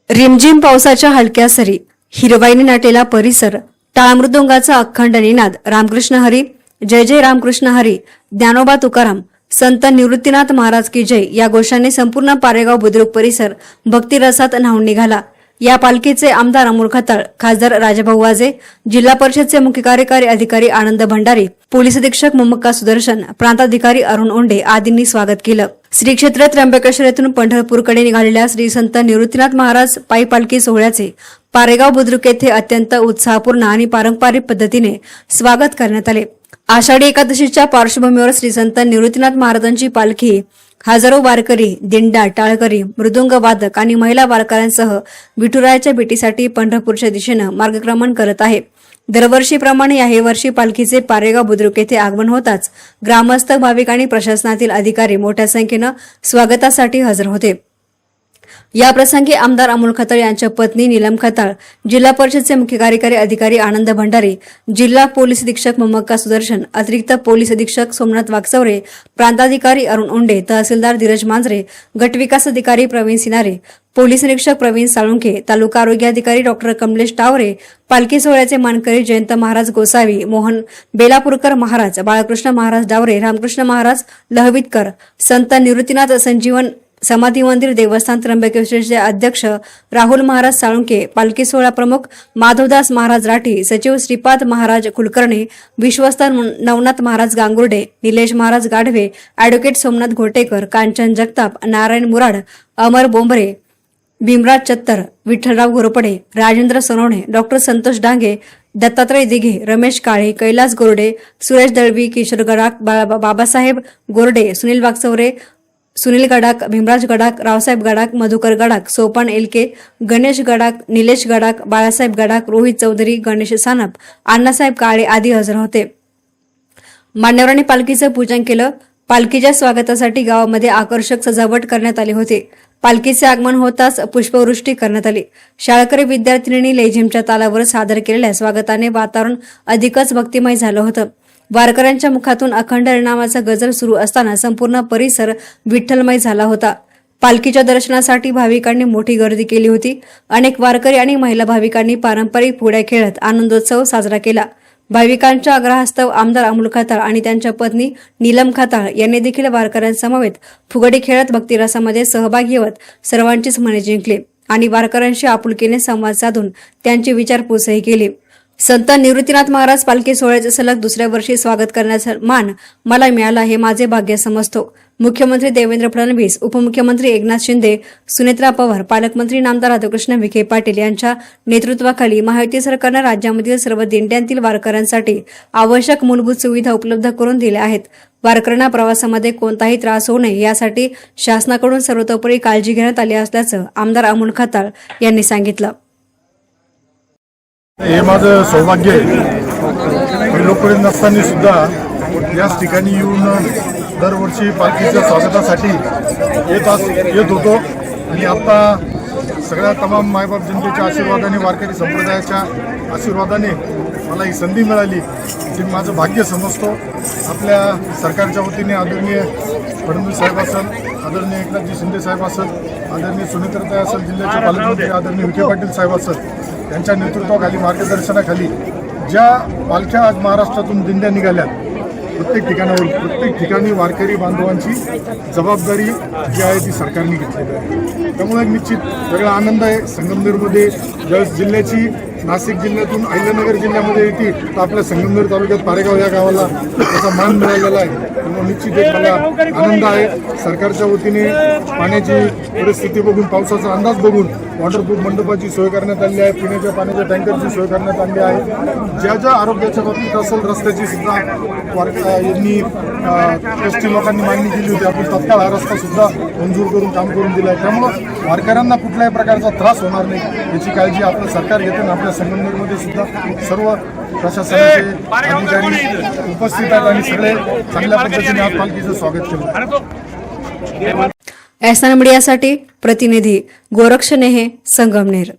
रिमझिम पावसाच्या हलक्या सरी, हिरवाईने नाटेला परिसर, टाळमृदुंगाचा अखंड निनाद, रामकृष्ण हरी, जय जय रामकृष्ण हरी, ज्ञानोबा तुकाराम, संत निवृत्तीनाथ महाराज की जय या घोषाने संपूर्ण पारेगाव बुद्रुक परिसर भक्तिरसात न्हाऊन निघाला। या पालखीचे आमदार अमोल खताळ, खासदार राजाभाऊ वाजे, जिल्हा परिषदचे मुख्य कार्यकारी अधिकारी आनंद भंडारी, पोलीस अधीक्षक मम्मक्का सुदर्शन, प्रांताधिकारी अरुण ओंडे आदींनी स्वागत केलं। श्री क्षेत्र त्र्यंबकेश्वर येथून पंढरपूरकडे निघालेल्या श्री संत निवृत्तीनाथ महाराज पायी पालखी सोहळ्याचे पारेगाव बुद्रुक येथे अत्यंत उत्साहपूर्ण आणि पारंपरिक पद्धतीने स्वागत करण्यात आले। आषाढी एकादशीच्या पार्श्वभूमीवर श्री संत निवृत्तीनाथ महाराजांची पालखी हजारो वारकरी, दिंडा, टाळकरी, मृदुंग वादक आणि महिला वारकऱ्यांसह विठुरायाच्या भेटीसाठी पंढरपूरच्या दिशेने मार्गक्रमण करत आहे। दरवर्षीप्रमाणे याही वर्षी पालखीचे पारेगाव बुद्रुक येथे आगमन होताच ग्रामस्थ, भाविक आणि प्रशासनातील अधिकारी मोठ्या संख्येने स्वागतासाठी हजर होते। या प्रसंगी आमदार अमोल खताळ यांच्या पत्नी नीलम खताळ, जिल्हा परिषदचे मुख्य कार्यकारी अधिकारी आनंद भंडारी, जिल्हा पोलीस अधीक्षक मम्मक्का सुदर्शन, अतिरिक्त पोलीस अधीक्षक सोमनाथ वागचौरे, प्रांताधिकारी अरुण ओंडे, तहसीलदार धीरज मांजरे, गटविकास अधिकारी प्रवीण सिनारे, पोलीस निरीक्षक प्रवीण साळुंखे, तालुका आरोग्य अधिकारी डॉक्टर कमलेश टावरे, पालखी सोहळ्याचे मानकरी जयंत महाराज गोसावी, मोहन बेलापूरकर महाराज, बाळकृष्ण महाराज डावरे, रामकृष्ण महाराज लहवितकर, संत निवृत्तीनाथ संजीवन समाधी मंदिर देवस्थान त्र्यंबकेश्वरचे अध्यक्ष राहुल महाराज साळुंखे, पालखी सोहळा प्रमुख माधवदास महाराज राठी, सचिव श्रीपाद महाराज कुलकर्णी, विश्वस्त नवनाथ महाराज गांगुर्डे, निलेश महाराज गाढवे, अॅडव्होकेट सोमनाथ घोटेकर, कांचन जगताप, नारायण मुराड, अमर बोंबरे, भीमराज चत्तर, विठ्ठलराव घोरपडे, राजेंद्र सोनवणे, डॉक्टर संतोष डांगे, दत्तात्रय दिघे, रमेश काळे, कैलास गोरडे, सुरेश दळवी, किशोर गडाख, बाबासाहेब गोरडे, सुनील वागचौरे, सुनील गडाख, भीमराज गडाख, रावसाहेब गडाख, मधुकर गडाख, सोपान एलके, गणेश गडाख, निलेश गडाख, बाळासाहेब गडाख, रोहित चौधरी, गणेश सानप, अण्णासाहेब काळे आदी हजर होते। मान्यवरांनी पालखीचं पूजन केलं। पालखीच्या स्वागतासाठी गावामध्ये आकर्षक सजावट करण्यात आली होती। पालखीचे आगमन होताच पुष्पवृष्टी करण्यात आली। शाळकरी विद्यार्थिनींनी लेझिमच्या तालावर सादर केलेल्या स्वागताने वातावरण अधिकच भक्तिमय झालं होतं। वारकऱ्यांच्या मुखातून अखंड हरिनामाचा गजर सुरू असताना संपूर्ण परिसर विठ्ठलमय झाला होता। पालखीच्या दर्शनासाठी भाविकांनी मोठी गर्दी केली होती। अनेक वारकरी आणि महिला भाविकांनी पारंपरिक फुगड्या खेळत आनंदोत्सव साजरा केला। भाविकांच्या आग्रहास्तव आमदार अमोल खताळ आणि त्यांच्या पत्नी नीलम खताळ यांनी देखील वारकऱ्यांसमवेत फुगडी खेळत भक्तिरसामध्ये सहभागी होत सर्वांचीच मने जिंकली आणि वारकऱ्यांशी आपुलकीने संवाद साधून त्यांची विचारपूसही केली। संत निवृत्तीनाथ महाराज पालखी सोहळ्याचे सलग दुसऱ्या वर्षी स्वागत करण्याचा मान मला मिळाला हे माझे भाग्य समजतो। मुख्यमंत्री देवेंद्र फडणवीस, उपमुख्यमंत्री एकनाथ शिंदे, सुनेत्रा पवार, पालकमंत्री नामदार राधाकृष्ण विखे पाटील यांच्या नेतृत्वाखाली महायुती सरकारने राज्यामधील सर्व दिंड्यांतील वारकऱ्यांसाठी आवश्यक मूलभूत सुविधा उपलब्ध करून दिल्या आहेत। वारकऱ्यांना प्रवासामध्ये कोणताही त्रास होऊ नये यासाठी शासनाकडून सर्वतोपरी काळजी घेण्यात आली असल्याचं आमदार अमोल खताळ यांनी सांगितलं। हे माझं सौभाग्य आहे। लोकपर्यंत नसताना सुद्धा याच ठिकाणी येऊन दरवर्षी पालखीच्या स्वागतासाठी येत होतो आणि आता सगळ्या तमाम मायबाप जनतेच्या आशीर्वादाने, वारकरी संप्रदायाच्या आशीर्वादाने मला ही संधी मिळाली जी माझं भाग्य समजतो। आपल्या सरकारच्या वतीने आदरणीय फडणवीस साहेब असेल, आदरणीय एकनाथजी शिंदे साहेब असेल, आदरणीय सुनेत्रताई असेल, जिल्ह्याचे पालकमंत्री आदरणीय विखे पाटील साहेब असेल, त्यांच्या नेतृत्वाखाली, मार्गदर्शनाखाली ज्या पालख्या आज महाराष्ट्रातून दिंड्या निघाल्या, प्रत्येक ठिकाणी वारकरी बांधवांची जबाबदारी जी आहे ती सरकारने घेतलेली आहे। त्यामुळे निश्चित वेगळा आनंद आहे। संगमनेरमध्ये ज्यावेळेस जिल्ह्याची नाशिक जिल्ह्यातून अहिल्यानगर जिल्ह्यामध्ये येते तर आपल्या संगमनेर तालुक्यात पारेगाव या गावाला त्याचा मान मिळालेला आहे। त्यामुळे निश्चित एक मला आनंद आहे। सरकारच्या वतीने पाण्याची परिस्थिती बघून, पावसाचा अंदाज बघून वॉटरप्रूफ मंडपाची सोय करण्यात आली आहे, पिण्याच्या पाण्याच्या टँकरची सोय करण्यात आली आहे। ज्या आरोग्याच्या बाबतीत असेल, रस्त्याची सुद्धा यांनी एसटी लोकांनी मागणी केली होती, आपण तत्काळ हा रस्ता सुद्धा मंजूर करून काम करून दिला आहे। त्यामुळं वारकऱ्यांना कुठल्याही प्रकारचा त्रास होणार नाही याची काळजी आपलं सरकार घेते आणि आपल्या संगमनेरमध्ये सुद्धा सर्व प्रशासनाचे अधिकारी उपस्थित आहेत आणि सगळे चांगल्या पद्धतीने आज पालखीचं स्वागत केलं। एसएन मीडियासाठी प्रतिनिधी गोरक्ष नेहे, संगमनेर।